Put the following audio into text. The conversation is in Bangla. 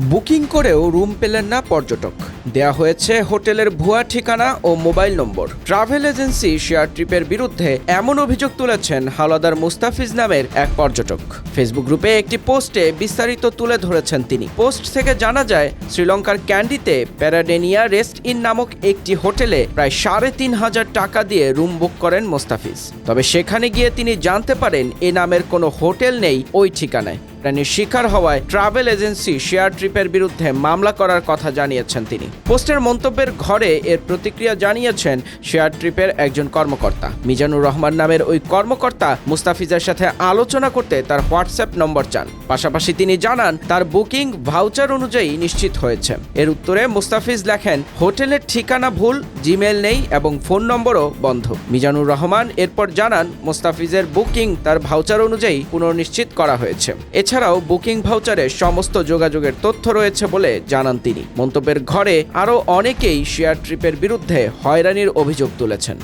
বুকিং করেও রুম পেলেন না পর্যটক। দেয়া হয়েছে হোটেলের ভুয়া ঠিকানা ও মোবাইল নম্বর। ট্রাভেল এজেন্সি শেয়ার ট্রিপের বিরুদ্ধে এমন অভিযোগ তুলেছেন হাওলাদার মুস্তাফিজ নামের এক পর্যটক। ফেসবুক গ্রুপে একটি পোস্টে বিস্তারিত তুলে ধরেছেন তিনি। পোস্ট থেকে জানা যায়, শ্রীলঙ্কার ক্যান্ডিতে প্যারাডেনিয়া রেস্ট ইন নামক একটি হোটেলে প্রায় ৩,৫০০ টাকা দিয়ে রুম বুক করেন মুস্তাফিজ। তবে সেখানে গিয়ে তিনি জানতে পারেন এ নামের কোনো হোটেল নেই ওই ঠিকানায়। প্রাণীর শিকার হওয়ায় ট্রাভেল এজেন্সি শেয়ার ট্রিপের বিরুদ্ধে মামলা করার কথা জানিয়েছেন তিনি। পোস্টের মন্তব্যের ঘরে এর প্রতিক্রিয়া জানিয়েছেন শেয়ার ট্রিপের একজন কর্মকর্তা। মিজানুর রহমান নামের ওই কর্মকর্তা মুস্তাফিজের সাথে আলোচনা করতে তার হোয়াটসঅ্যাপ নম্বর চান। পাশাপাশি তিনি জানান তার বুকিং ভাউচার অনুযায়ী নিশ্চিত হয়েছে। এর উত্তরে মুস্তাফিজ লেখেন, হোটেলের ঠিকানা ভুল, জিমেল নেই এবং ফোন নম্বরও বন্ধ। মিজানুর রহমান এরপর জানান মুস্তাফিজের বুকিং তার ভাউচার অনুযায়ী পুনর্নিশ্চিত করা হয়েছে। এছাড়াও বুকিং ভাউচারে সমস্ত যোগাযোগের তথ্য রয়েছে বলে জানান তিনি। মন্তব্যের ঘরে আরও অনেকেই শেয়ার ট্রিপের বিরুদ্ধে হয়রানির অভিযোগ তুলেছেন।